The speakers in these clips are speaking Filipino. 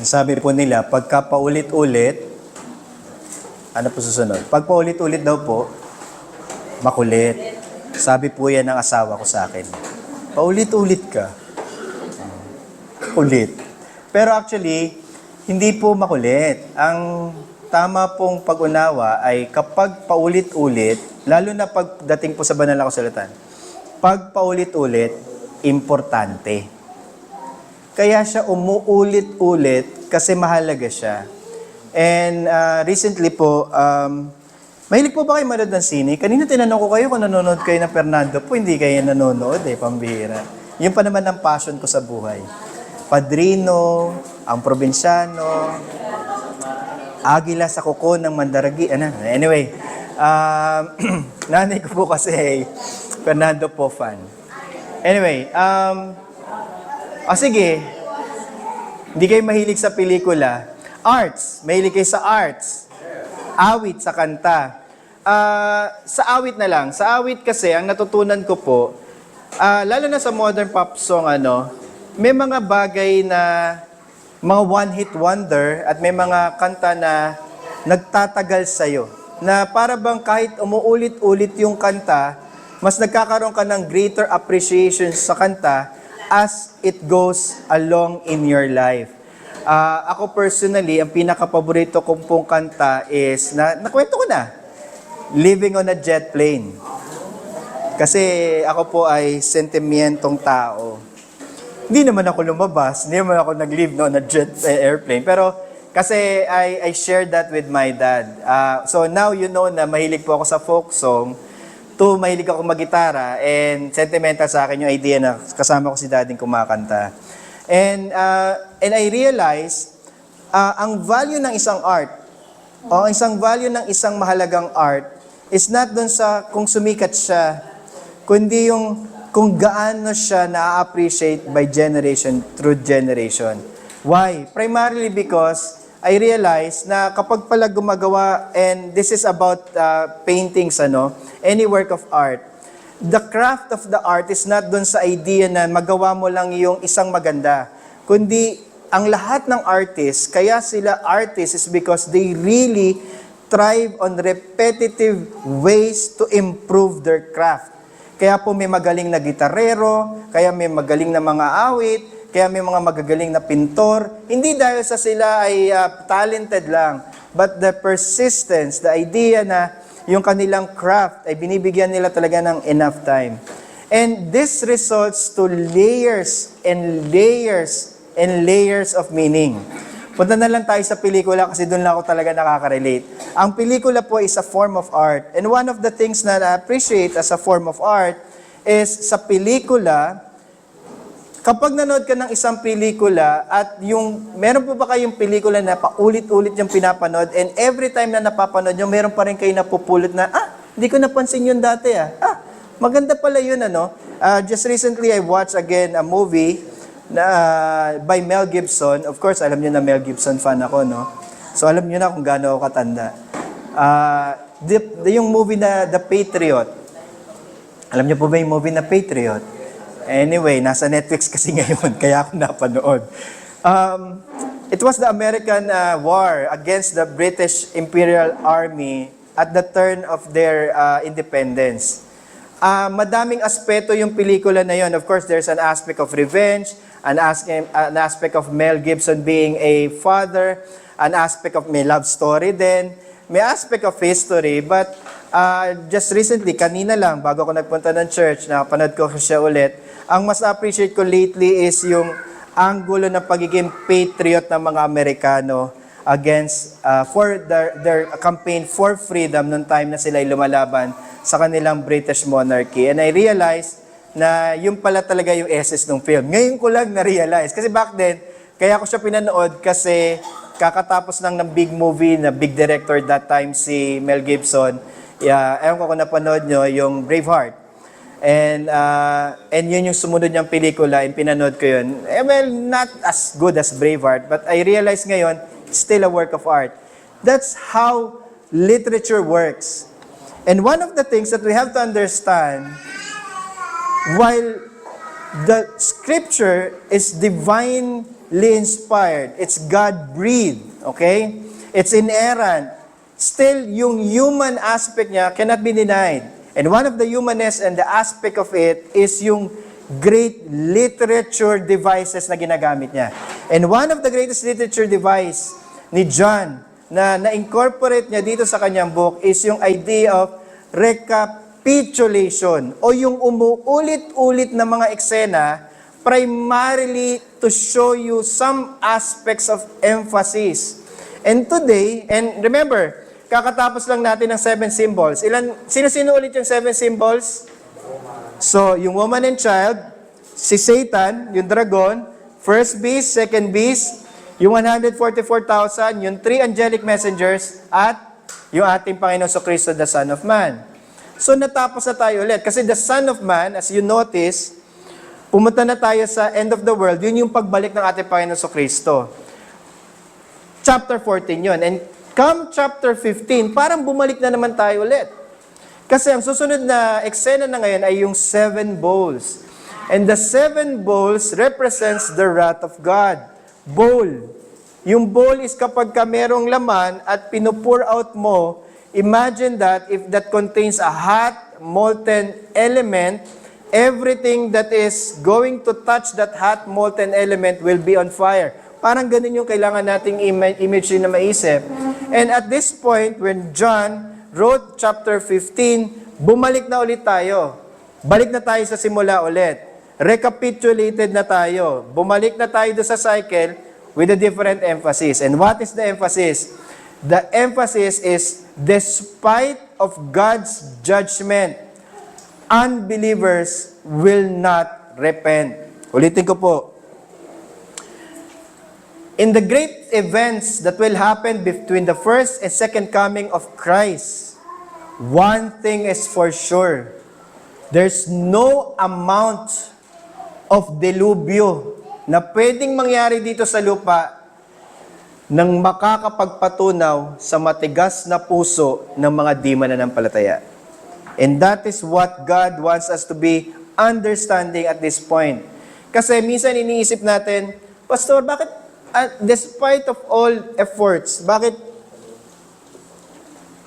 Sabi po nila, pagka paulit-ulit, ano po susunod? Pag paulit-ulit daw po, makulit. Sabi po yan ng asawa ko sa akin. Paulit-ulit ka. Ulit. Pero actually, hindi po makulit. Ang tama pong pag-unawa ay kapag paulit-ulit, lalo na pagdating po sa banal na kasulatan, pag paulit-ulit, importante. Kaya siya umuulit-ulit kasi mahalaga siya. And recently po, mahilig po ba kayo manood ng sine? Kanina tinanong ko kayo kung nanonood kayo ng Fernando po, hindi kayo nanonood pambihira. Yun pa naman ang passion ko sa buhay. Padrino, Ang Probinsyano, Agila sa Kuko ng Mandaragi. Anyway, nanay ko po kasi Fernando po fan. Anyway, sige, hindi kayo mahilig sa pelikula. Arts, mahilig kayo sa arts. Awit sa kanta. Sa awit na lang. Sa awit kasi, ang natutunan ko po, lalo na sa modern pop song, may mga bagay na mga one-hit wonder at may mga kanta na nagtatagal sa'yo. Na para bang kahit umuulit-ulit yung kanta, mas nagkakaroon ka ng greater appreciation sa kanta as it goes along in your life. Ako personally, ang pinaka-paborito kong pong kanta is, nakwento ko na, Living on a Jet Plane. Kasi ako po ay sentimentong tao. Hindi naman ako lumabas, hindi naman ako nag-live on a airplane. Pero kasi I shared that with my dad. So now you know na mahilig po ako sa folk song. Mahilig ako mag-gitara, and sentimental sa akin yung idea na kasama ko si dading kumakanta. And I realized, ang value ng isang art, o isang value ng isang mahalagang art, is not dun sa kung sumikat siya, kundi yung kung gaano siya na-appreciate by generation through generation. Why? Primarily because I realized na kapag pala gumagawa, and this is about paintings, any work of art, the craft of the art is not dun sa idea na magawa mo lang yung isang maganda, kundi ang lahat ng artists, kaya sila artists is because they really thrive on repetitive ways to improve their craft. Kaya po may magaling na gitarero, kaya may magaling na mga awit, kaya may mga magagaling na pintor. Hindi dahil sa sila ay talented lang, but the persistence, the idea na yung kanilang craft ay binibigyan nila talaga ng enough time. And this results to layers and layers and layers of meaning. Punta na lang tayo sa pelikula kasi doon lang ako talaga nakaka-relate. Ang pelikula po is a form of art. And one of the things na I appreciate as a form of art is sa pelikula, kapag nanood ka ng isang pelikula at meron po ba kayong pelikula na paulit-ulit yung pinapanood, and every time na napapanood nyo, meron pa rin kayo napupulot na, hindi ko napansin yun dati maganda pala yun Just recently, I watched again a movie by Mel Gibson. Of course, alam nyo na Mel Gibson fan ako, So alam nyo na kung gaano ako katanda. Yung movie na The Patriot. Alam nyo po ba yung movie na Patriot? Anyway, nasa Netflix kasi ngayon, kaya ako napanood. It was the American war against the British Imperial Army at the turn of their independence. Madaming aspeto yung pelikula na yun. Of course, there's an aspect of revenge, an aspect of Mel Gibson being a father, an aspect of may love story din, may aspect of history, but just recently, kanina lang, bago ako nagpunta ng church, napanood ko siya ulit, ang mas appreciate ko lately is yung anggulo ng pagiging patriot ng mga Amerikano against, for their campaign for freedom noong time na sila ay lumalaban sa kanilang British monarchy. And I realized na yung pala talaga yung essence ng film. Ngayon ko lang na-realize. Kasi back then, kaya ko siya pinanood kasi kakatapos ng big movie na big director that time si Mel Gibson. Ewan ko kung napanood nyo, yung Braveheart. And yun yung sumunod niyang pelikula, and pinanood ko yun. Well, not as good as Braveheart, but I realize ngayon, it's still a work of art. That's how literature works. And one of the things that we have to understand, while the scripture is divine inspired. It's God-breathed, okay? It's inerrant. Still, yung human aspect niya cannot be denied. And one of the humanness and the aspect of it is yung great literature devices na ginagamit niya. And one of the greatest literature device ni John na na-incorporate niya dito sa kanyang book is yung idea of recapitulation o yung umuulit-ulit na mga eksena primarily to show you some aspects of emphasis. And today, and remember, kakatapos lang natin ng 7 symbols. Sino-sino ulit yung 7 symbols? So, yung woman and child, si Satan, yung dragon, first beast, second beast, yung 144,000, yung 3 angelic messengers, at yung ating Panginoon sa Kristo, the Son of Man. So, natapos na tayo ulit. Kasi the Son of Man, as you notice, pumunta na tayo sa end of the world, yun yung pagbalik ng ating Panginoon sa Kristo. Chapter 14 yun. And come chapter 15, parang bumalik na naman tayo ulit. Kasi ang susunod na eksena na ngayon ay yung 7 bowls. And the 7 bowls represents the wrath of God. Bowl. Yung bowl is kapag ka merong laman at pinupour out mo, imagine that if that contains a hot, molten element, everything that is going to touch that hot, molten element will be on fire. Parang ganun yung kailangan nating image na maisip. And at this point, when John wrote chapter 15, bumalik na ulit tayo. Balik na tayo sa simula ulit. Recapitulated na tayo. Bumalik na tayo sa cycle with a different emphasis. And what is the emphasis? The emphasis is, despite of God's judgment, unbelievers will not repent. Ulitin ko po. In the great events that will happen between the first and second coming of Christ, one thing is for sure. There's no amount of delubyo na pwedeng mangyari dito sa lupa nang makakapagpatunaw sa matigas na puso ng mga di mananampalataya. And that is what God wants us to be understanding at this point. Kasi minsan iniisip natin, Pastor, bakit despite of all efforts, bakit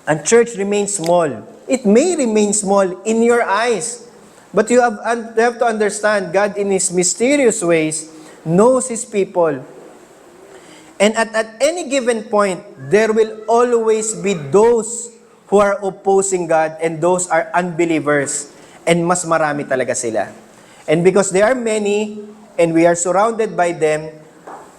ang church remains small? It may remain small in your eyes, but you have to understand, God in His mysterious ways knows His people. And at any given point, there will always be those who are opposing God and those are unbelievers. And mas marami talaga sila. And because there are many and we are surrounded by them,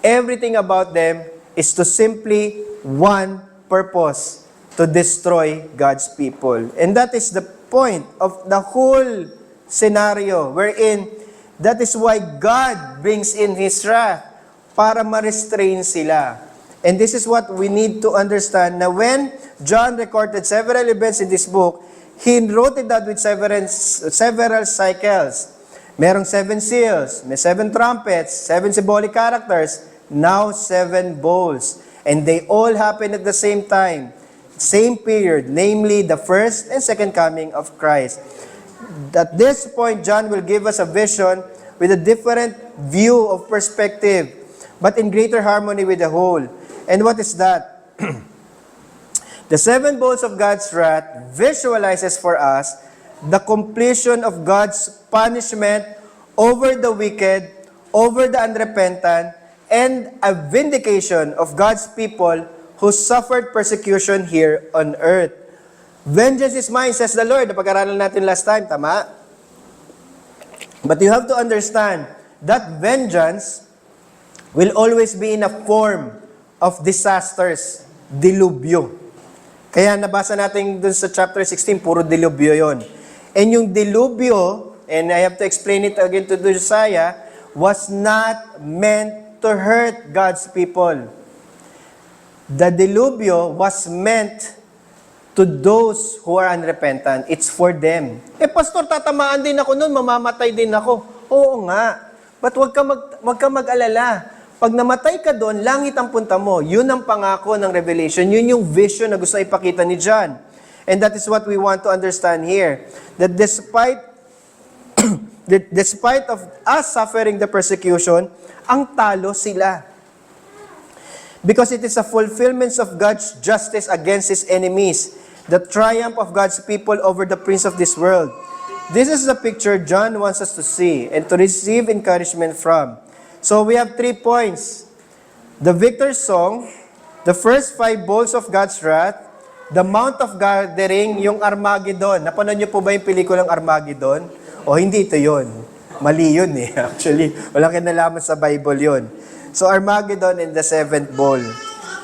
everything about them is to simply one purpose, to destroy God's people. And that is the point of the whole scenario wherein that is why God brings in His wrath para ma-restrain sila. And this is what we need to understand na when John recorded several events in this book, he wrote it down with several cycles. Merong 7 seals, may 7 trumpets, 7 symbolic characters, now 7 bowls. And they all happen at the same time, same period, namely the first and second coming of Christ. At this point, John will give us a vision with a different view of perspective, but in greater harmony with the whole. And what is that? The 7 bowls of God's wrath visualizes for us the completion of God's punishment over the wicked, over the unrepentant, and a vindication of God's people who suffered persecution here on earth. Vengeance is mine, says the Lord. Napag-aralan natin last time, tama? But you have to understand that vengeance will always be in a form of disasters, dilubyo. Kaya nabasa natin dun sa chapter 16, puro dilubyo yon. And yung dilubyo, and I have to explain it again to Josiah, was not meant to hurt God's people. The dilubyo was meant to those who are unrepentant. It's for them. Pastor, tatamaan din ako nun, mamamatay din ako. Oo nga. But wag ka mag-alala. Pag namatay ka doon, langit ang punta mo. Yun ang pangako ng Revelation. Yun yung vision na gusto ipakita ni John. And that is what we want to understand here. That despite Despite of us suffering the persecution, ang talo sila. Because it is a fulfillment of God's justice against His enemies, the triumph of God's people over the prince of this world. This is the picture John wants us to see and to receive encouragement from. So we have 3 points. The victor's song, the first 5 bowls of God's wrath, the Mount of Gathering, yung Armageddon. Napanood niyo po ba yung pelikulang Armageddon? O hindi, ito yun. Mali yun eh. Actually, walang kinalaman sa Bible yun. So Armageddon in the 7th bowl.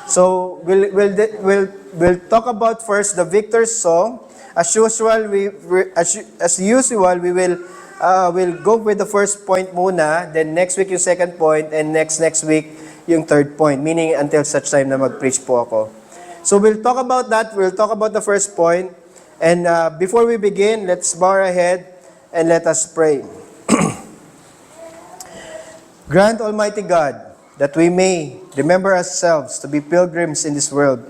So we'll talk about first the victor's song. As usual, we will we'll go with the first point muna, then next week yung second point, and next week yung third point, meaning until such time na mag-preach po ako. So we'll talk about that, we'll talk about the first point, and before we begin, let's bow our head and let us pray. Grant, Almighty God, that we may remember ourselves to be pilgrims in this world,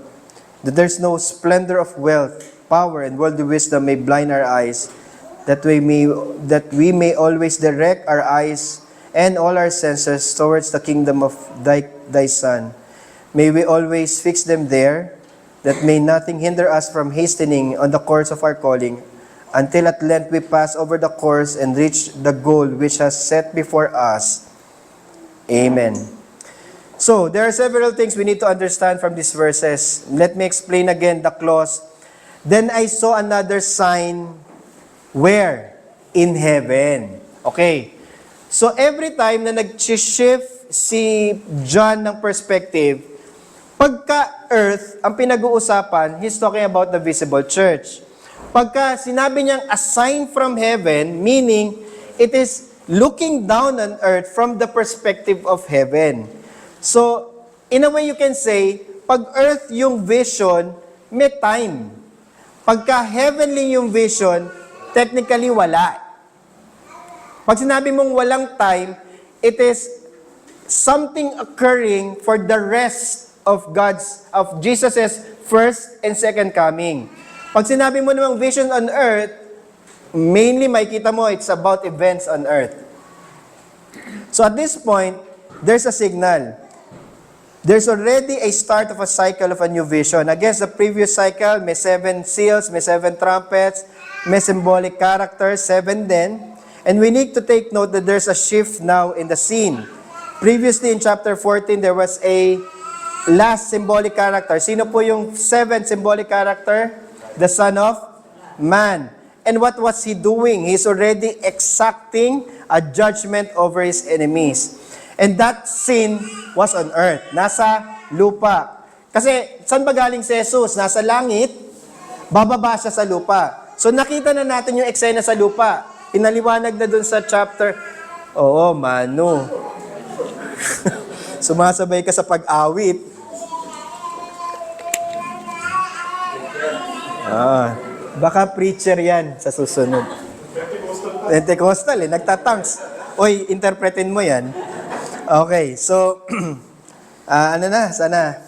that there's no splendor of wealth, power, and worldly wisdom may blind our eyes, that we may always direct our eyes and all our senses towards the kingdom of thy Son. May we always fix them there, that may nothing hinder us from hastening on the course of our calling, until at length we pass over the course and reach the goal which has set before us. Amen. So, there are several things we need to understand from these verses. Let me explain again the clause. Then I saw another sign. Where? In heaven. Okay. So, every time na nag-shift si John ng perspective, pagka earth, ang pinag-uusapan, he's talking about the visible church. Pagka sinabi niyang a sign from heaven, meaning it is looking down on earth from the perspective of heaven. So, in a way you can say, pag earth yung vision, may time. Pagka heavenly yung vision, technically wala. Pag sinabi mong walang time, it is something occurring for the rest of Jesus' first and second coming. Pag sinabi mo namang vision on earth, mainly makikita mo it's about events on earth. So at this point, there's a signal. There's already a start of a cycle of a new vision. Against the previous cycle, may 7 seals, may 7 trumpets, may symbolic characters, 7 din. And we need to take note that there's a shift now in the scene. Previously in chapter 14, there was a last symbolic character. Sino po yung 7th symbolic character? The Son of Man. And what was he doing? He's already exacting a judgment over his enemies. And that sin was on earth. Nasa lupa. Kasi, saan ba galing si Jesus? Nasa langit, bababa siya sa lupa. So, nakita na natin yung eksena sa lupa. Pinaliwanag na dun sa chapter. Oo, Manu. Sumasabay ka sa pag-awit. Baka preacher yan sa susunod. Pentecostal nagtatangs. Oy, interpretin mo yan. Okay, so, sana?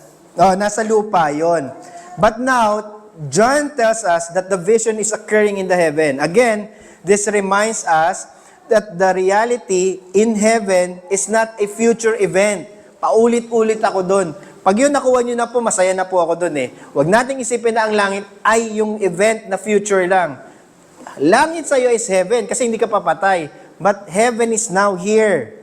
Nasa lupa yon. But now, John tells us that the vision is occurring in the heaven. Again, this reminds us that the reality in heaven is not a future event. Paulit-ulit ako doon. Pag yun nakuha nyo na po, masaya na po ako doon eh. Huwag nating isipin na ang langit ay yung event na future lang. Langit sa'yo is heaven kasi hindi ka papatay. But heaven is now here.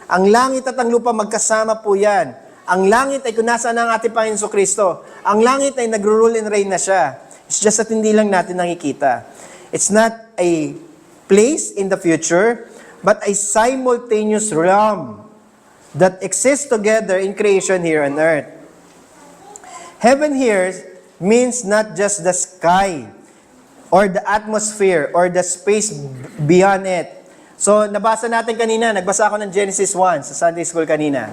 Ang langit at ang lupa magkasama po yan. Ang langit ay kung nasaan ang ating Panginoon Kristo. Ang langit ay nagro-rule and reign na siya. It's just that hindi lang natin nakikita. It's not a place in the future, but a simultaneous realm that exists together in creation here on earth. Heaven here means not just the sky or the atmosphere or the space beyond it. So, nabasa natin kanina, nagbasa ako ng Genesis 1 sa Sunday school kanina.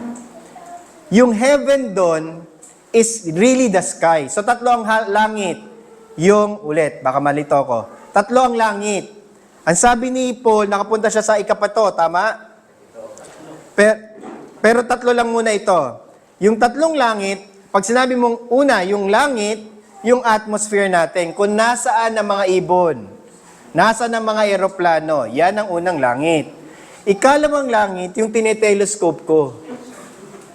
Yung heaven doon is really the sky. So, tatlo ang langit. Baka malito ko. Tatlo ang langit. Ang sabi ni Paul, nakapunta siya sa ikapato, tama? Pero tatlo lang muna ito. Yung tatlong langit, pag sinabi mong una, yung langit, yung atmosphere natin, kung nasaan ang mga ibon. Nasa ng mga eroplano, yan ang unang langit. Ikalawang langit, yung tinitelescope ko.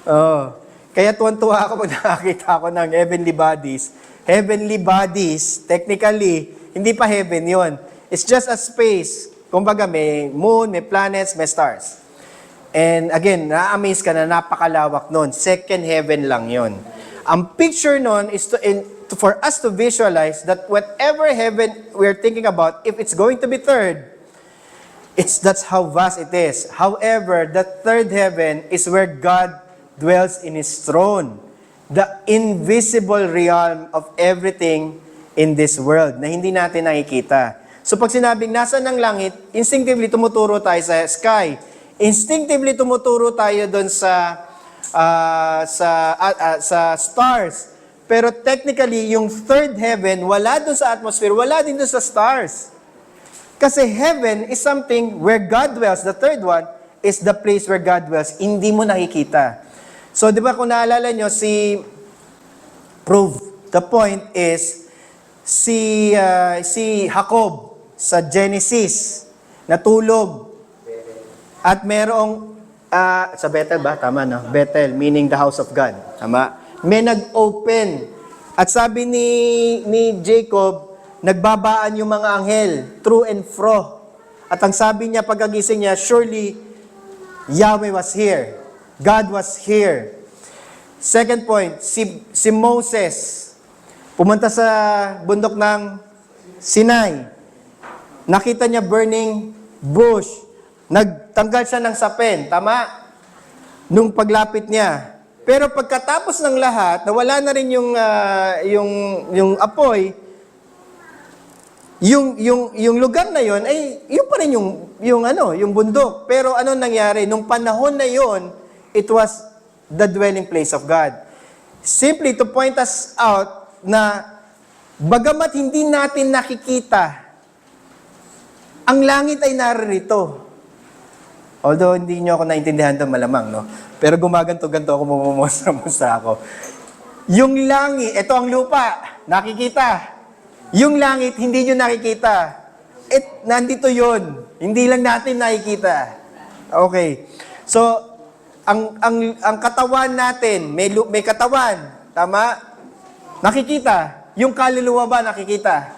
Oh. Kaya tuwan-tuwa ako pag nakakita ako ng heavenly bodies. Heavenly bodies, technically, hindi pa heaven yon. It's just a space. Kumbaga, may moon, may planets, may stars. And again, na-amaze ka na napakalawak nun. Second heaven lang yon. Ang picture nun is for us to visualize that whatever heaven we're thinking about, if it's going to be third, that's how vast it is. However, the third heaven is where God dwells in His throne. The invisible realm of everything in this world na hindi natin nakikita. So pag sinabing nasa ng langit, instinctively tumuturo tayo sa sky. Instinctively tumuturo tayo doon sa stars. Pero technically, yung third heaven, wala doon sa atmosphere, wala din doon sa stars. Kasi heaven is something where God dwells. The third one is the place where God dwells. Hindi mo nakikita. So, di ba kung naalala nyo, the point is, si Jacob sa Genesis, natulog. At merong, sa Bethel ba? Tama, no? Bethel, meaning the house of God. Tama? May nag-open. At sabi ni Jacob, nagbabaan yung mga anghel, through and fro. At ang sabi niya, pagkagising niya, surely, Yahweh was here. God was here. Second point, si Moses, pumunta sa bundok ng Sinai. Nakita niya burning bush. Nagtanggal siya ng sapin. Tama? Nung paglapit niya. Pero pagkatapos ng lahat, nawala na rin yung apoy, yung lugar na yon ay yun pa rin yung bundok. Pero ano nangyari? Nung panahon na yon, it was the dwelling place of God. Simply to point us out na bagamat hindi natin nakikita, ang langit ay naririto. Although hindi nyo ako naintindihan doon malamang, no? Pero gumaganto-ganto ako, mumumustra ako. Yung langit, ito ang lupa, nakikita. Yung langit, hindi nyo nakikita. Nandito yon. Hindi lang natin nakikita. Okay. So, ang katawan natin, may katawan. Tama? Nakikita. Yung kaluluwa ba nakikita?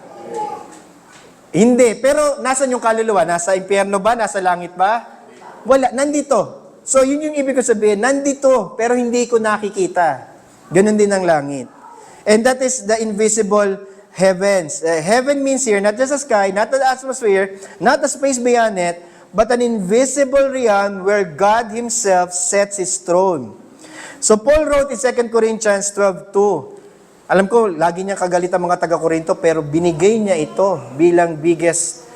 Hindi. Pero, nasan yung kaluluwa? Nasa impyerno ba? Nasa langit ba? Wala. Nandito. So, yun yung ibig ko sabihin. Nandito, pero hindi ko nakikita. Ganun din ang langit. And that is the invisible heavens. Heaven means here, not just a sky, not the atmosphere, not the space beyond it, but an invisible realm where God Himself sets His throne. So Paul wrote in 2 Corinthians 12:2. Alam ko, lagi niya kagalit ang mga taga-Korinto, pero binigay niya ito bilang biggest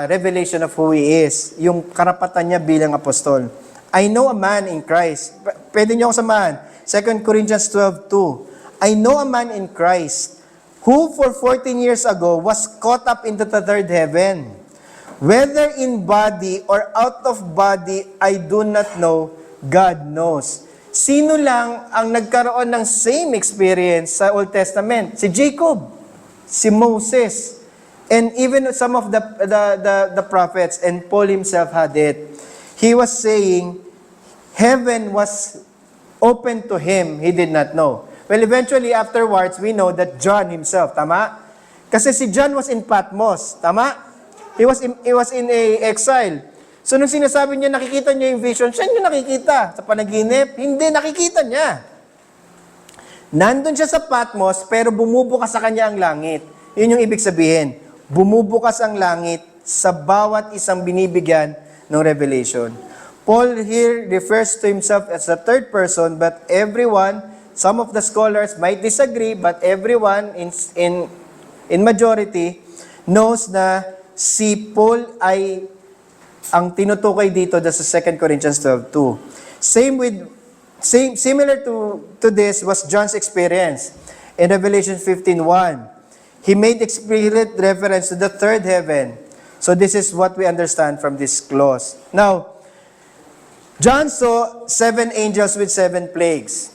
revelation of who He is. Yung karapatan niya bilang apostol. I know a man in Christ. Pwede niyo ako samahan. 2 Corinthians 12:2. I know a man in Christ who for 14 years ago was caught up into the third heaven. Whether in body or out of body, I do not know. God knows. Sino lang ang nagkaroon ng same experience sa Old Testament? Si Jacob, si Moses, and even some of the prophets, and Paul himself had it. He was saying, heaven was open to him, he did not know. Well, eventually, afterwards, we know that John himself, tama? Kasi si John was in Patmos, tama? He was in a exile. So, nung sinasabi niya, nakikita niya yung vision, siya niya nakikita. Sa panaginip, hindi, nakikita niya. Nandun siya sa Patmos, pero bumubukas sa kanya ang langit. Yun yung ibig sabihin. Bumubukas ang langit sa bawat isang binibigyan ng revelation. Paul here refers to himself as the third person, but everyone, some of the scholars might disagree, but everyone in majority knows na si Paul ay ang tinutukoy dito sa 2 Corinthians 12:2. Similar to this was John's experience in Revelation 15:1. He made explicit reference to the third heaven. So this is what we understand from this clause. Now, John saw 7 angels with 7 plagues.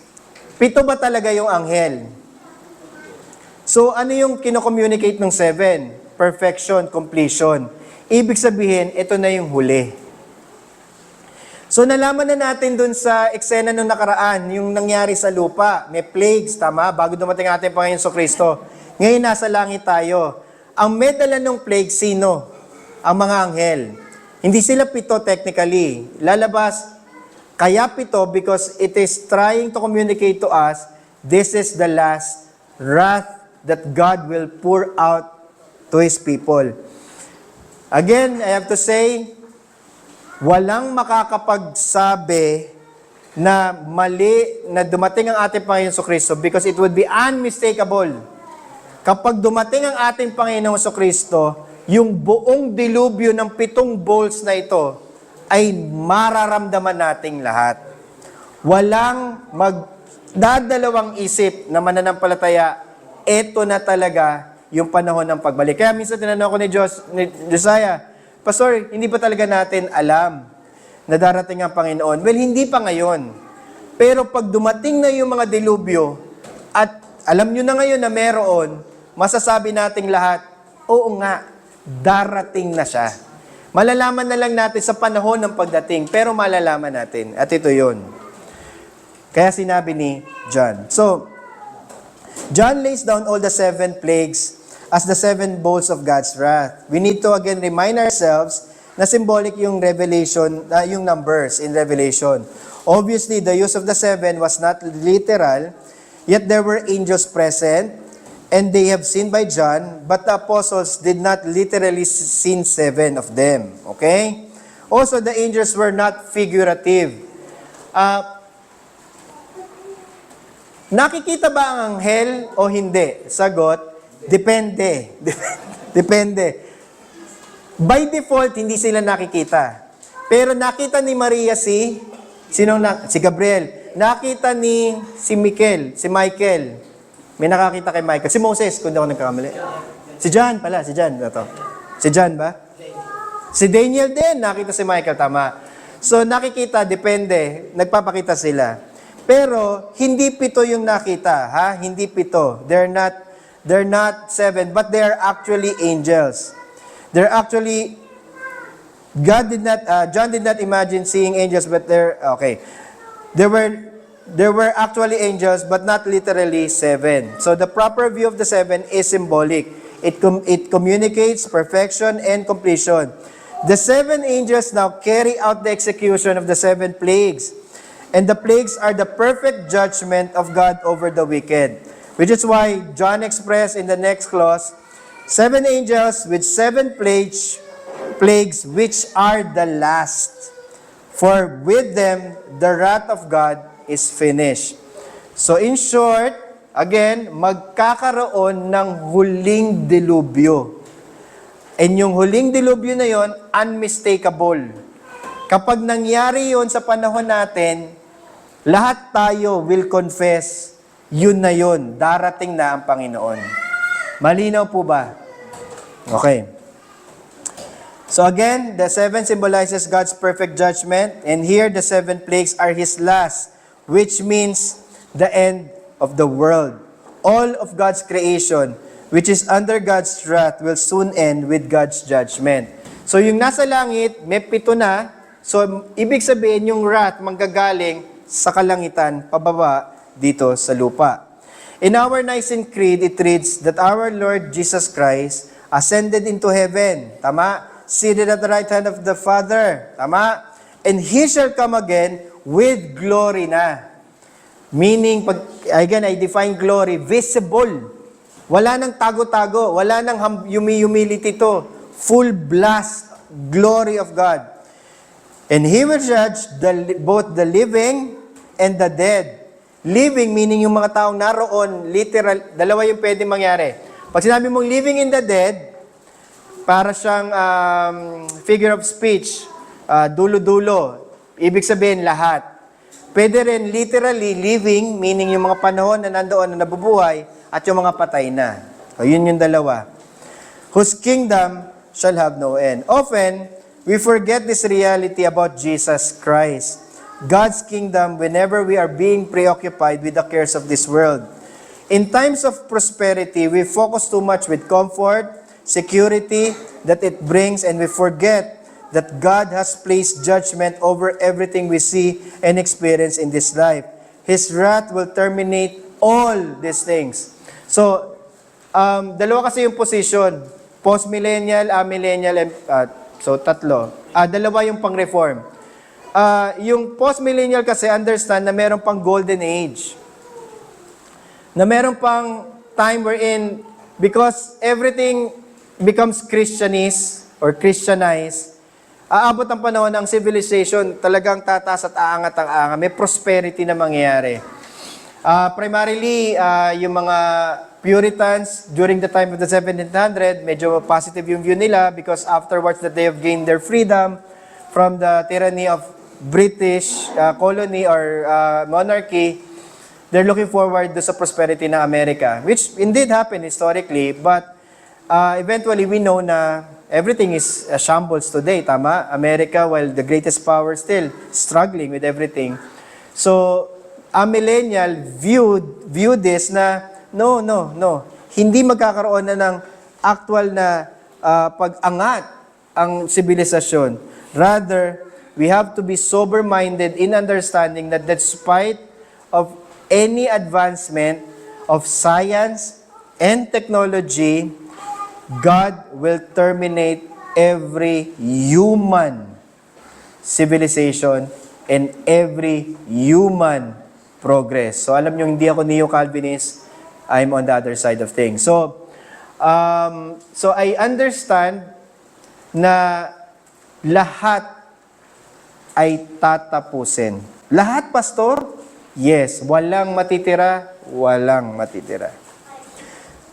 7 ba talaga yung anghel? So ano yung kino-communicate ng 7? perfection, completion. Ibig sabihin, ito na yung huli. So nalaman na natin dun sa eksena nung nakaraan, yung nangyari sa lupa. May plagues, tama? Bago dumating ating Panginoon Kristo. Ngayon nasa langit tayo. Ang medala ng plague, sino? Ang mga anghel. Hindi sila 7 technically. Lalabas, kaya 7 because it is trying to communicate to us, this is the last wrath that God will pour out to His people. Again, I have to say, walang makakapagsabi na mali na dumating ang ating Panginoon Kristo because it would be unmistakable. Kapag dumating ang ating Panginoon Kristo, yung buong dilubyo ng 7 bowls na ito ay mararamdaman nating lahat. Walang magdadalawang isip na mananampalataya, eto na talaga yung panahon ng pagbalik. Kaya minsan tinanong ko ni Josiah, Pastor, hindi pa talaga natin alam na darating ang Panginoon. Well, hindi pa ngayon. Pero pag dumating na yung mga dilubyo, at alam nyo na ngayon na meron, masasabi nating lahat, oo nga, darating na siya. Malalaman na lang natin sa panahon ng pagdating, pero malalaman natin. At ito yun. Kaya sinabi ni John. So, John lays down all the 7 plagues as the 7 bowls of God's wrath. We need to again remind ourselves na symbolic yung revelation, yung numbers in Revelation. Obviously, the use of the 7 was not literal, yet there were angels present, and they have seen by John, but the apostles did not literally see 7 of them. Okay? Also, the angels were not figurative. Nakikita ba ang anghel o hindi? Sagot, depende. Depende. By default, hindi sila nakikita. Pero nakita ni Maria si Gabriel. Nakita ni si Michael. May nakakita kay Michael. Si Moses, kung di ako nagkakamali. Si John pala, si John. Ito. Si John ba? Si Daniel din, nakita si Michael, tama. So nakikita, depende. Nagpapakita sila. Pero hindi 7 yung nakita, ha? Hindi 7. They're not 7, but they are actually angels. They're actually, John did not imagine seeing angels, but There were actually angels, but not literally 7. So the proper view of the 7 is symbolic. It communicates perfection and completion. The 7 angels now carry out the execution of the 7 plagues. And the plagues are the perfect judgment of God over the wicked. Which is why John expressed in the next clause, 7 angels with 7 plagues, which are the last. For with them, the wrath of God is finished. So in short, again, magkakaroon ng huling dilubyo. And yung huling dilubyo na yon, unmistakable. Kapag nangyari yon sa panahon natin, lahat tayo will confess, yun na yun, darating na ang Panginoon. Malinaw po ba? Okay. So again, the 7 symbolizes God's perfect judgment, and here the 7 plagues are His last, which means the end of the world. All of God's creation, which is under God's wrath, will soon end with God's judgment. So yung nasa langit, may 7 na, so ibig sabihin yung wrath manggagaling sa kalangitan, pababa dito sa lupa. In our Nicene Creed, it reads that our Lord Jesus Christ ascended into heaven. Tama? Seated at the right hand of the Father. Tama? And He shall come again with glory na. Meaning, again, I define glory, visible. Wala nang tago-tago. Wala nang humility to. Full blast glory of God. And He will judge both the living and the dead. Living, meaning yung mga taong naroon, literal, dalawa yung pwede mangyari. Pag sinabi mong living in the dead, para siyang figure of speech, dulo-dulo. Ibig sabihin, lahat. Pwede rin literally living, meaning yung mga panahon na nandoon na nabubuhay, at yung mga patay na. So, yun yung dalawa. Whose kingdom shall have no end. Often, we forget this reality about Jesus Christ. God's kingdom whenever we are being preoccupied with the cares of this world. In times of prosperity, we focus too much with comfort, security that it brings, and we forget that God has placed judgment over everything we see and experience in this life. His wrath will terminate all these things. So, dalawa kasi yung position. Post-millennial, amillennial, and, so tatlo. Dalawa yung pang-reform. Yung post-millennial kasi understand na meron pang golden age. Na meron pang time wherein, because everything becomes Christianized or Christianized, aabot ang panahon ng civilization, talagang tataas at aangat ang aangat. May prosperity na mangyayari. Primarily, yung mga Puritans, during the time of the 1700, medyo positive yung view nila because afterwards that they have gained their freedom from the tyranny of British colony or monarchy, they're looking forward to sa prosperity ng Amerika, which indeed happened historically, but eventually we know na everything is a shambles today, tama? America, while the greatest power, still struggling with everything. So, a millennial viewed this na, no. Hindi magkakaroon na ng actual na pag-angat ang sibilisasyon. Rather, we have to be sober-minded in understanding that despite of any advancement of science and technology, God will terminate every human civilization and every human progress. So alam nyo, hindi ako neo-Calvinist, I'm on the other side of things. So I understand na lahat ay tatapusin. Lahat, Pastor? Yes. Walang matitira, walang matitira.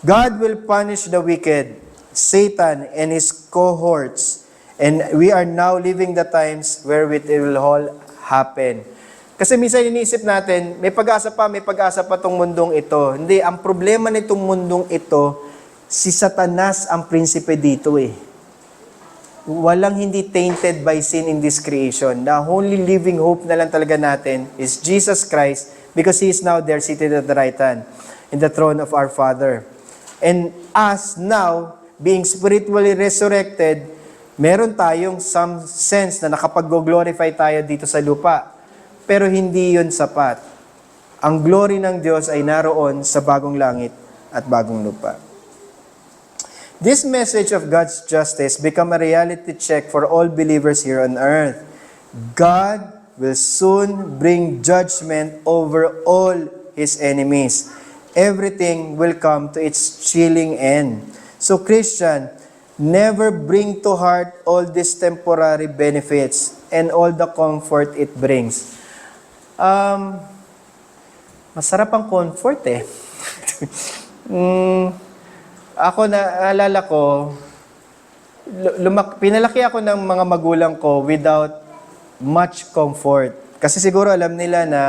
God will punish the wicked, Satan and his cohorts, and we are now living the times where it will all happen. Kasi minsan iniisip natin, may pag-asa pa tong mundong ito. Hindi, ang problema nitong mundong ito, si Satanas ang prinsipe dito eh. Walang hindi tainted by sin in this creation. The only living hope na lang talaga natin is Jesus Christ because He is now there seated at the right hand in the throne of our Father. And us now, being spiritually resurrected, meron tayong some sense na nakapag-glorify tayo dito sa lupa. Pero hindi yun sapat. Ang glory ng Diyos ay naroon sa bagong langit at bagong lupa. This message of God's justice become a reality check for all believers here on earth. God will soon bring judgment over all His enemies. Everything will come to its chilling end. So Christian, never bring to heart all these temporary benefits and all the comfort it brings. Masarap ang comfort eh. Ako naalala ko, pinalaki ako ng mga magulang ko without much comfort. Kasi siguro alam nila na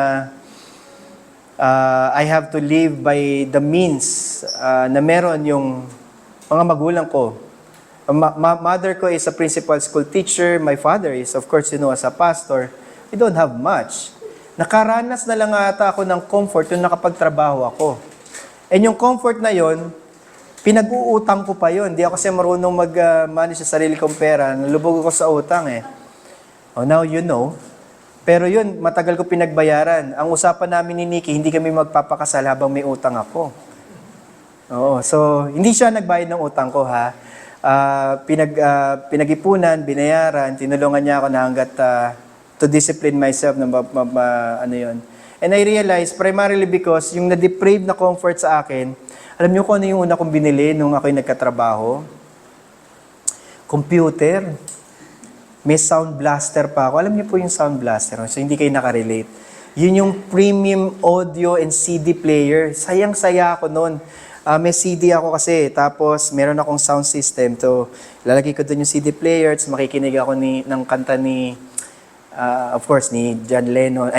I have to live by the means na meron yung mga magulang ko. Mother ko is a principal school teacher. My father is, of course, as a pastor. We don't have much. Nakaranas na lang ata ako ng comfort yung nakapagtrabaho ako. And yung comfort na yon, pinag-uutang ko pa yon. Hindi ako kasi marunong mag-manage sa sarili kong pera. Nalubog ako sa utang eh. Oh, now you know. Pero yun, matagal ko pinagbayaran. Ang usapan namin ni Nikki, hindi kami magpapakasal habang may utang ako. Oo, so hindi siya nagbayad ng utang ko ha. Pinag-ipunan, binayaran, tinulungan niya ako na hanggat to discipline myself na ano yun. And I realized, primarily because yung na-deprave na comfort sa akin, alam niyo kung ano yung una kong binili nung ako'y nagkatrabaho? Computer. May sound blaster pa ako. Alam niyo po yung sound blaster, so hindi kayo nakarelate. Yun yung premium audio and CD player. Sayang-saya ako noon. May CD ako kasi, tapos meron akong sound system. So, lalagay ko doon yung CD player, so makikinig ako ng kanta ni, of course, ni John Lennon,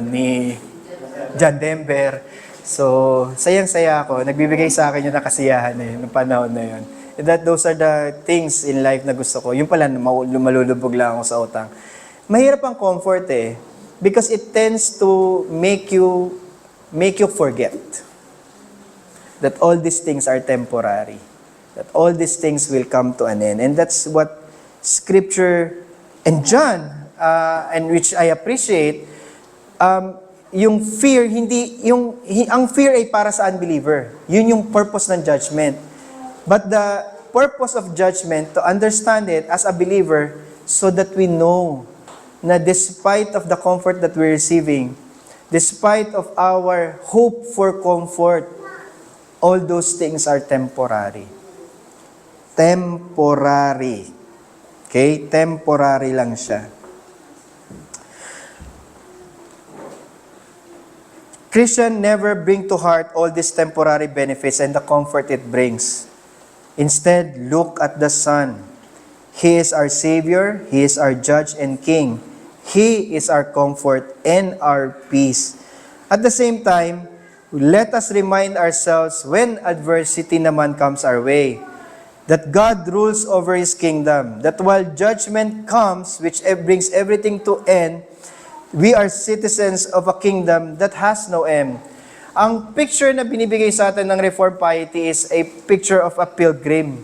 ni John Denver. So, sayang-saya ako. Nagbibigay sa akin yung nakasiyahan na yun, ng panahon na yun. And those are the things in life na gusto ko. Yung pala, malulubog lang ako sa utang. Mahirap ang comfort eh. Because it tends to make you forget that all these things are temporary. that all these things will come to an end. And that's what Scripture and John, and which I appreciate, yung fear, ang fear ay para sa unbeliever. Yun yung purpose ng judgment. But the purpose of judgment, to understand it as a believer, so that we know na despite of the comfort that we're receiving, despite of our hope for comfort, all those things are temporary. Temporary. Okay? Temporary lang siya. Christian never bring to heart all these temporary benefits and the comfort it brings. Instead, look at the Son. He is our Savior, He is our Judge and King. He is our comfort and our peace. At the same time, let us remind ourselves when adversity naman comes our way, that God rules over His kingdom, that while judgment comes, which brings everything to end, we are citizens of a kingdom that has no end. Ang picture na binibigay sa atin ng Reformed piety is a picture of a pilgrim.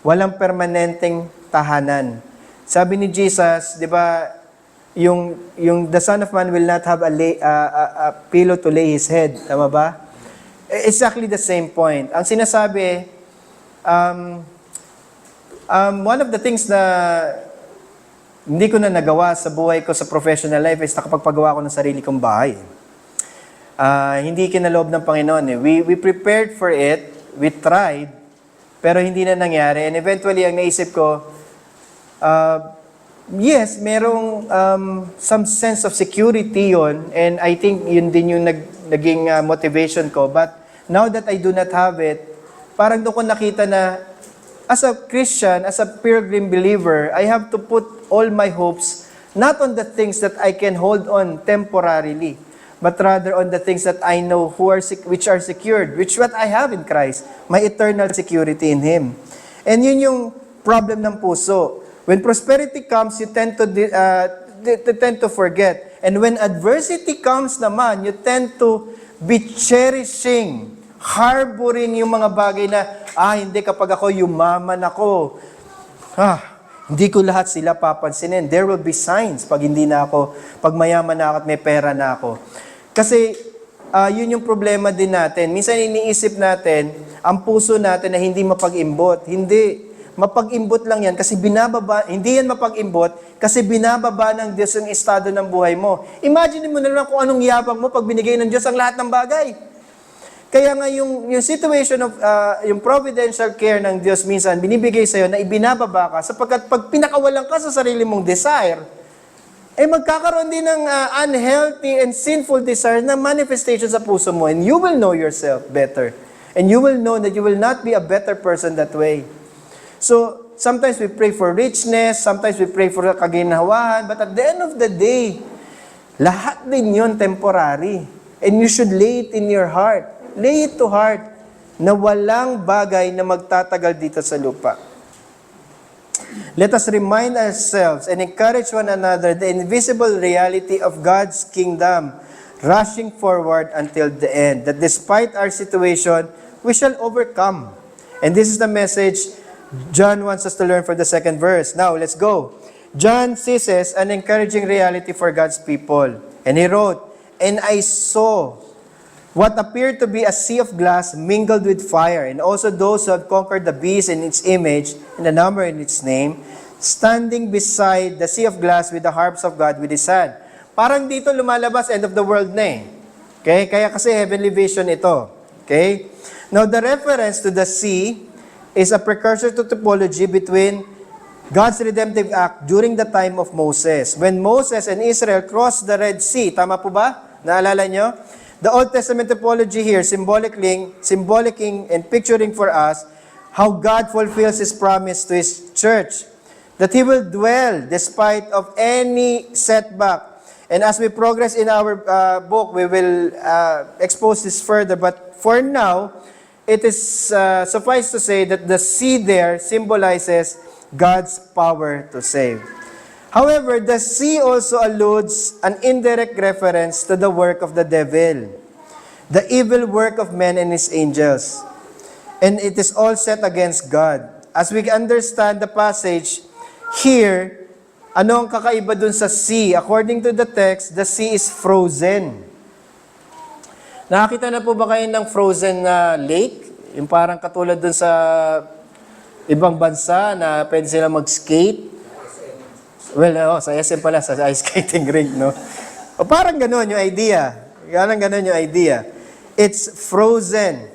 Walang permanenteng tahanan. Sabi ni Jesus, di ba, yung the Son of Man will not have a pillow to lay His head. Tama ba? Exactly the same point. Ang sinasabi, one of the things na hindi ko na nagawa sa buhay ko sa professional life is nakapagpagawa ko ng sarili kong bahay. Hindi kinaloob ng Panginoon. We prepared for it, we tried, pero hindi na nangyari. And eventually, ang naisip ko, yes, merong some sense of security yon, and I think yun din yung naging motivation ko. But now that I do not have it, parang doon ko nakita na as a Christian, as a pilgrim believer, I have to put all my hopes not on the things that I can hold on temporarily, but rather on the things that I know which are secured, which what I have in Christ, my eternal security in Him. And yun yung problem ng puso. When prosperity comes, you tend to forget. And when adversity comes naman, you tend to be cherishing, harboring yung mga bagay na, hindi, kapag ako yumaman ako, hindi ko lahat sila papansinin. There will be signs pag mayaman na ako at may pera na ako. Kasi, yun yung problema din natin. Minsan iniisip natin, ang puso natin na hindi mapag-imbot. Hindi. Mapag-imbot lang yan kasi hindi yan mapag-imbot kasi binababa ng Diyos yung estado ng buhay mo. Imagine mo na lang kung anong yabang mo pag binigay ng Diyos ang lahat ng bagay. Kaya nga yung situation of yung providential care ng Diyos minsan binibigay sa iyo na ibinababa ka sapagkat pag pinakawalan ka sa sarili mong desire, magkakaroon din ng unhealthy and sinful desire na manifestation sa puso mo, and you will know yourself better. And you will know that you will not be a better person that way. So, sometimes we pray for richness, sometimes we pray for kaginhawahan, but at the end of the day, lahat din yun temporary. And you should lay it in your heart. Lay it to heart na walang bagay na magtatagal dito sa lupa. Let us remind ourselves and encourage one another the invisible reality of God's kingdom rushing forward until the end. That despite our situation, we shall overcome. And this is the message John wants us to learn for the second verse. Now, let's go. John seizes an encouraging reality for God's people. And he wrote, "And I saw what appeared to be a sea of glass mingled with fire, and also those who had conquered the beast and its image, and the number in its name, standing beside the sea of glass with the harps of God with His hand." Parang dito lumalabas end of the world na eh. Okay? Kaya kasi heavenly vision ito. Okay? Now, the reference to the sea is a precursor to typology between God's redemptive act during the time of Moses. When Moses and Israel crossed the Red Sea, tama po ba? Naalala nyo? The Old Testament typology here, symbolicking and picturing for us how God fulfills His promise to His church, that He will dwell despite of any setback. And as we progress in our book, we will expose this further. But for now, it is suffice to say that the sea there symbolizes God's power to save. However, the sea also alludes an indirect reference to the work of the devil, the evil work of men and his angels. and it is all set against God. As we understand the passage here, ano ang kakaiba dun sa sea? According to the text, the sea is frozen. Nakakita na po ba kayo ng frozen na lake? Yung parang katulad dun sa ibang bansa na pwede sila mag-skate. Well, sa SM pala, sa ice skating rink, no? O parang ganun yung idea. Parang ganun yung idea. It's frozen.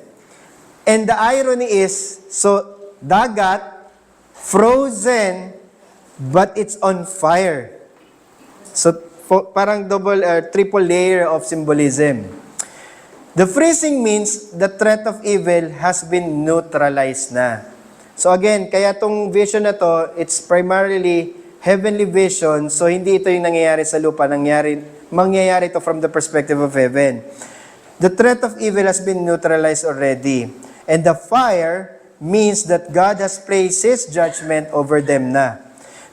And the irony is, so dagat, frozen, but it's on fire. So parang double or triple layer of symbolism. The freezing means the threat of evil has been neutralized na. So again, kaya tong vision na to, it's primarily heavenly vision. So hindi ito yung nangyayari sa lupa, mangyayari ito from the perspective of heaven. The threat of evil has been neutralized already. And the fire means that God has placed His judgment over them na.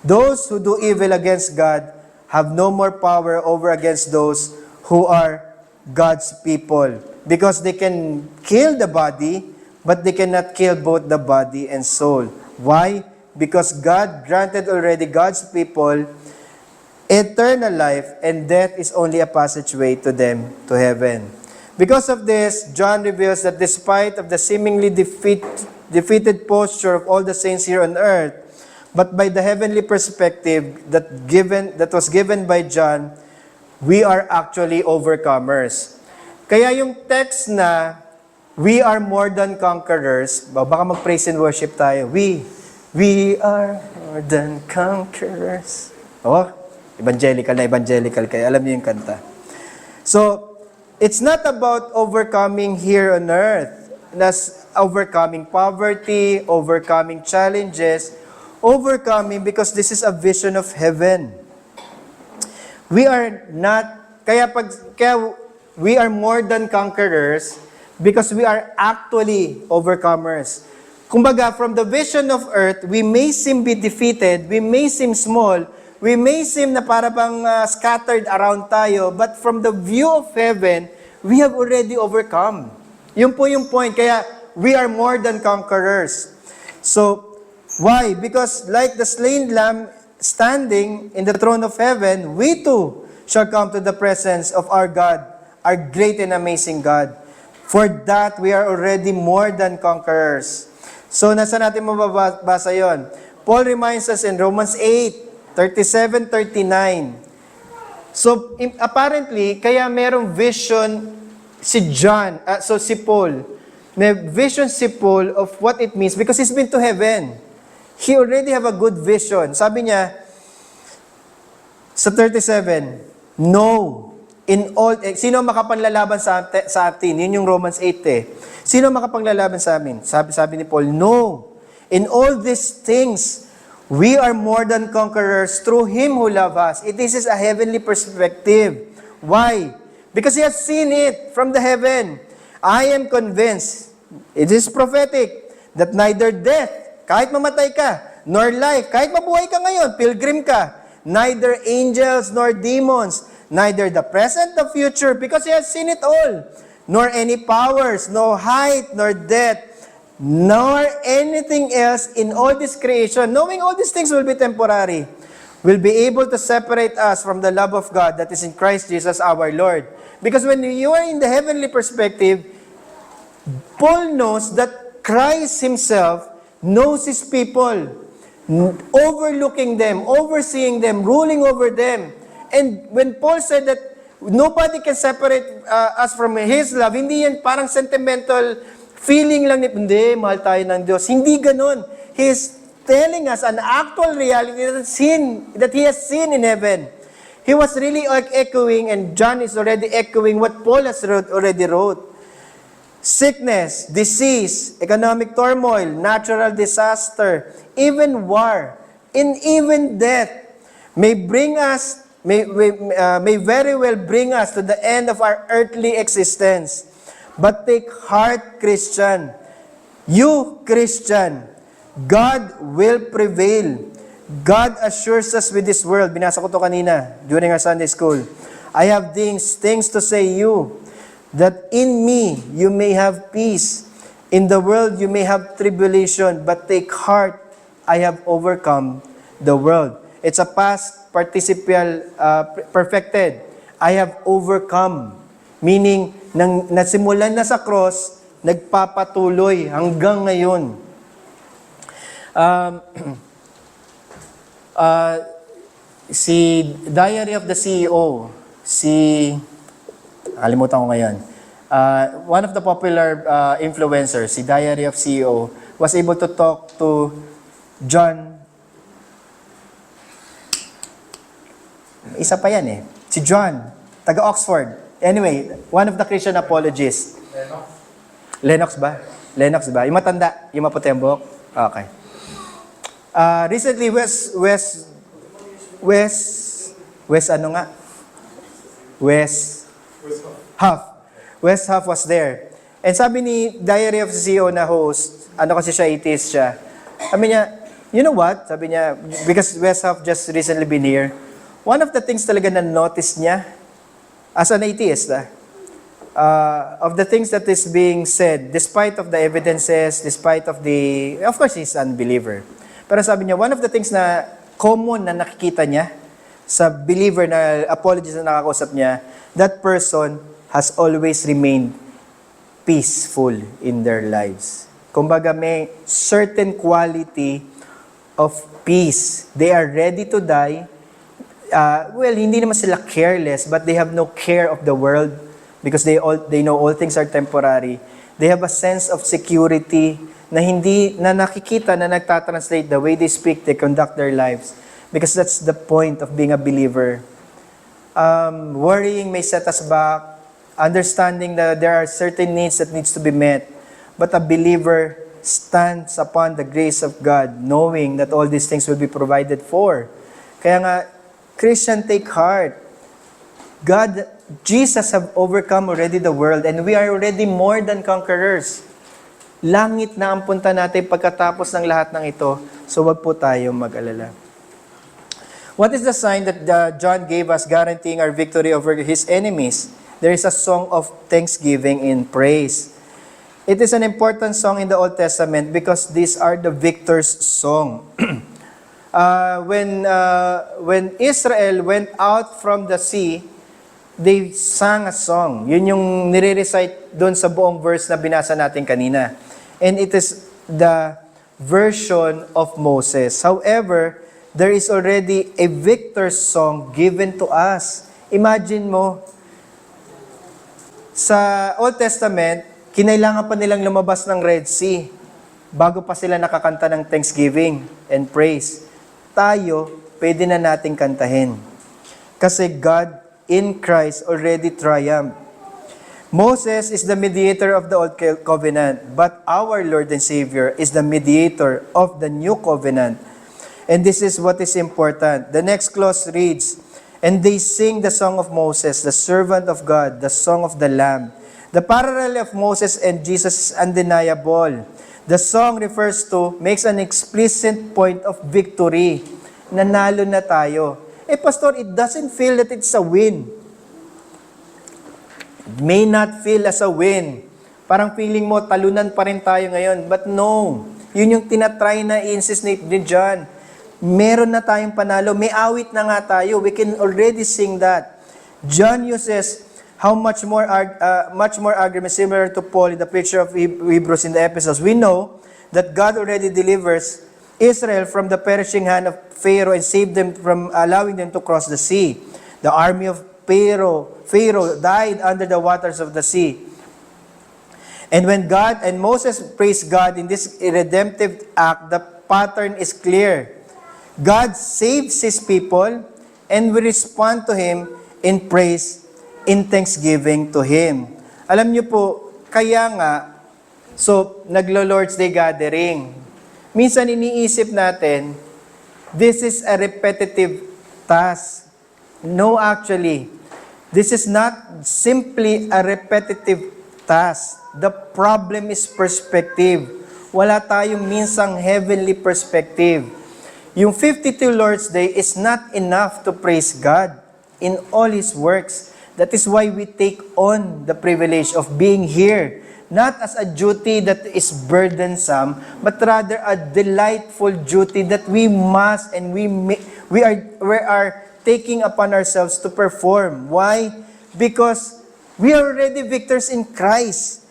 Those who do evil against God have no more power over against those who are God's people. Because they can kill the body, but they cannot kill both the body and soul. Why? Because God granted already God's people eternal life, and death is only a passageway to them to heaven. Because of this, John reveals that despite of the seemingly defeated posture of all the saints here on earth, but by the heavenly perspective that was given by John, we are actually overcomers. Kaya yung text na, we are more than conquerors, baka mag-praise and worship tayo. We are more than conquerors. Oh, evangelical kaya alam niyo yung kanta. So, it's not about overcoming here on earth. That's overcoming poverty, overcoming challenges, overcoming because this is a vision of heaven. We are not, kaya we are more than conquerors because we are actually overcomers. Kumbaga, from the vision of earth, we may seem be defeated, we may seem small, we may seem na para bang scattered around tayo, but from the view of heaven, we have already overcome. Yun po yung point. Kaya, we are more than conquerors. So, why? Because like the slain lamb standing in the throne of heaven, we too shall come to the presence of our God, our great and amazing God. For that, we are already more than conquerors. So, nasa natin mababasa yon? Paul reminds us in Romans 8, 37-39. So, apparently, kaya merong vision si John, si Paul. May vision si Paul of what it means because he's been to heaven. He already have a good vision. Sabi niya, sa 37, no, in all, sino makapanlalaban sa atin? Yun yung Romans 8 eh. Sino makapanlalaban sa amin? Sabi ni Paul, no, in all these things, we are more than conquerors through Him who loves us. This is a heavenly perspective. Why? Because he has seen it from the heaven. I am convinced, it is prophetic, that neither death, kahit mamatay ka, nor life, kahit mabuhay ka ngayon, pilgrim ka, neither angels nor demons, neither the present nor future, because he has seen it all, nor any powers, no height, nor depth, nor anything else in all this creation, knowing all these things will be temporary, will be able to separate us from the love of God that is in Christ Jesus our Lord. Because when you are in the heavenly perspective, Paul knows that Christ Himself knows His people, overlooking them, overseeing them, ruling over them. And when Paul said that nobody can separate us from His love, hindi yan parang sentimental feeling lang, hindi, mahal tayo ng Diyos. Hindi ganun. He is telling us an actual reality that He has seen in heaven. He was really echoing, and John is already echoing what Paul has already wrote. Sickness, disease, economic turmoil, natural disaster, even war, and even death may very well bring us to the end of our earthly existence. But take heart, Christian. You, Christian, God will prevail. God assures us with this world. Binasa ko to kanina during our Sunday school. I have things to say you, that in me you may have peace. In the world you may have tribulation, but take heart, I have overcome the world. It's a past participial perfected. I have overcome. Meaning, nasimulan na sa cross, nagpapatuloy hanggang ngayon. Si Diary of the CEO, kalimutan ko ngayon, one of the popular influencers, si Diary of CEO, was able to talk to John. Isa pa yan eh. Si John, taga Oxford. Anyway, one of the Christian apologists. Lennox ba? Lennox ba? Yung matanda, yung maputi ang buhok? Okay. Recently, West Huff was there. And sabi ni Diary of the CEO na host, kasi siya, atheist siya. Sabi niya, you know what? Sabi niya, because West Huff just recently been here, one of the things talaga na notice niya, as an atheist, of the things that is being said, despite of the evidences, of course he's an unbeliever. Pero sabi niya, one of the things na common na nakikita niya sa believer na apologist na nakakausap niya, that person has always remained peaceful in their lives. Kumbaga, may certain quality of peace. They are ready to die. Hindi naman sila careless, but they have no care of the world because they know all things are temporary. They have a sense of security na nakikita, na nagtatranslate the way they speak, they conduct their lives. Because that's the point of being a believer. Worrying may set us back, understanding that there are certain needs that needs to be met. But a believer stands upon the grace of God, knowing that all these things will be provided for. Kaya nga, Christian, take heart. Jesus have overcome already the world, and we are already more than conquerors. Langit na ang punta natin pagkatapos ng lahat ng ito, so wag po tayong mag-alala. What is the sign that John gave us guaranteeing our victory over his enemies? There is a song of thanksgiving in praise. It is an important song in the Old Testament because these are the victor's song. When Israel went out from the sea, they sang a song. Yun yung nire-recite doon sa buong verse na binasa natin kanina. And it is the version of Moses. However, there is already a victor's song given to us. Imagine mo, sa Old Testament, kinailangan pa nilang lumabas ng Red Sea bago pa sila nakakanta ng thanksgiving and praise. Tayo, pwede na nating kantahin. Kasi God in Christ already triumphed. Moses is the mediator of the Old Covenant, but our Lord and Savior is the mediator of the New Covenant. And this is what is important. The next clause reads, "And they sing the song of Moses, the servant of God, the song of the Lamb." The parallel of Moses and Jesus is undeniable. The song makes an explicit point of victory. Nanalo na tayo. Pastor, it doesn't feel that it's a win. It may not feel as a win. Parang feeling mo, talunan pa rin tayo ngayon. But no, yun yung tinatry na i-insist ni John. Meron na tayong panalo. May awit na nga tayo. We can already sing that. John uses much more argument similar to Paul in the picture of Hebrews in the epistles. We know that God already delivers Israel from the perishing hand of Pharaoh and saved them from allowing them to cross the sea. The army of Pharaoh died under the waters of the sea. And when God and Moses praised God in this redemptive act, the pattern is clear. God saves His people, and we respond to Him in praise, in thanksgiving to Him. Alam niyo po, kaya nga, naglo-Lord's Day gathering. Minsan iniisip natin, this is a repetitive task. No, actually, this is not simply a repetitive task. The problem is perspective. Wala tayong minsang heavenly perspective. Yung 52 Lord's Day is not enough to praise God in all His works. That is why we take on the privilege of being here, not as a duty that is burdensome, but rather a delightful duty that we must and we are taking upon ourselves to perform. Why? Because we are already victors in Christ.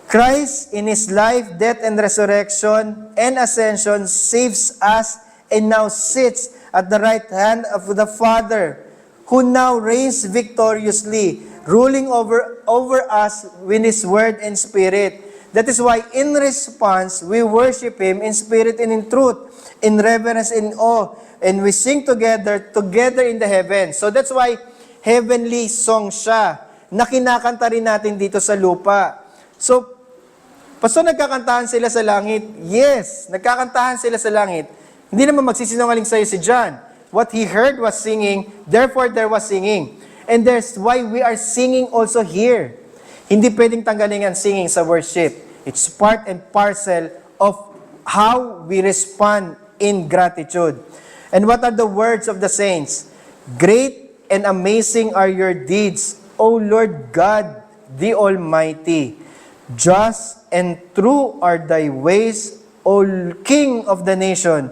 Christ, in His life, death, and resurrection, and ascension, saves us and now sits at the right hand of the Father, who now reigns victoriously, ruling over us with His word and spirit. That is why in response, we worship Him in spirit and in truth, in reverence and awe, and we sing together in the heavens. So that's why heavenly song siya, na kinakanta rin natin dito sa lupa. So, Pastor, nagkakantahan sila sa langit? Yes, nagkakantahan sila sa langit. Hindi naman magsisinungaling sa'yo si John. What he heard was singing, therefore there was singing. And that's why we are singing also here. Hindi pwedeng tanggalin ang singing sa worship. It's part and parcel of how we respond in gratitude. And what are the words of the saints? Great and amazing are your deeds, O Lord God, the Almighty. Just and true are thy ways, O King of the nation.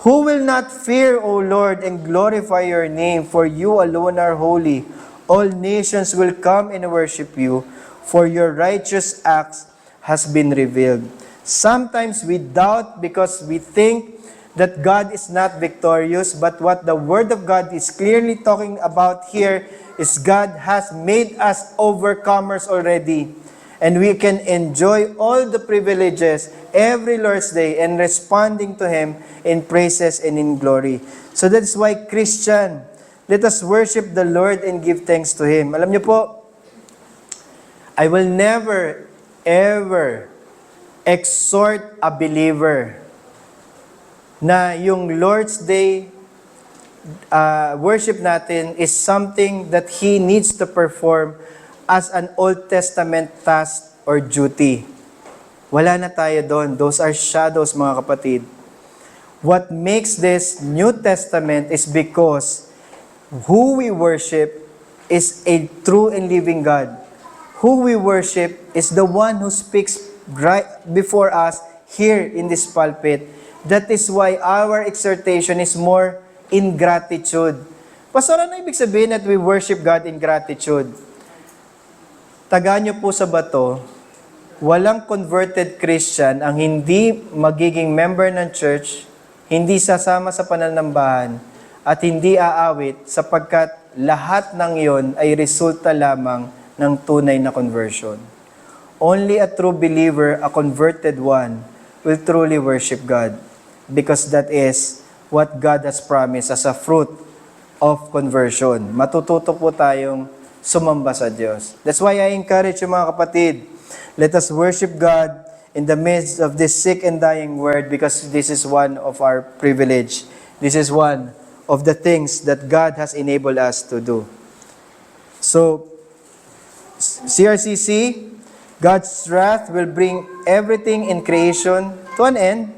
Who will not fear, O Lord, and glorify your name, for you alone are holy. All nations will come and worship you, for your righteous acts has been revealed. Sometimes we doubt because we think that God is not victorious, but what the Word of God is clearly talking about here is God has made us overcomers already. And we can enjoy all the privileges every Lord's Day and responding to Him in praises and in glory. So that's why, Christian, let us worship the Lord and give thanks to Him. Alam niyo po, I will never, ever exhort a believer na yung Lord's Day worship natin is something that he needs to perform as an Old Testament task or duty. Wala na tayo doon. Those are shadows, mga kapatid. What makes this New Testament is because who we worship is a true and living God. Who we worship is the one who speaks right before us here in this pulpit. That is why our exhortation is more in gratitude. Pastor, ano ibig sabihin that we worship God in gratitude? Tagaan niyo po sa bato, walang converted Christian ang hindi magiging member ng church, hindi sasama sa pananambahan, at hindi aawit sapagkat lahat ng iyon ay resulta lamang ng tunay na conversion. Only a true believer, a converted one, will truly worship God because that is what God has promised as a fruit of conversion. Matututo po tayong sumamba sa Diyos. That's why I encourage you, mga kapatid, let us worship God in the midst of this sick and dying world because this is one of our privilege. This is one of the things that God has enabled us to do. So, CRCC, God's wrath will bring everything in creation to an end.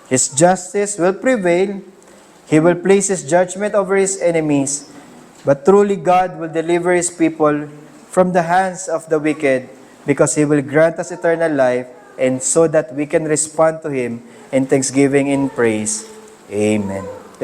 His justice will prevail. He will place His judgment over His enemies. But truly God will deliver His people from the hands of the wicked because He will grant us eternal life and so that we can respond to Him in thanksgiving and praise. Amen.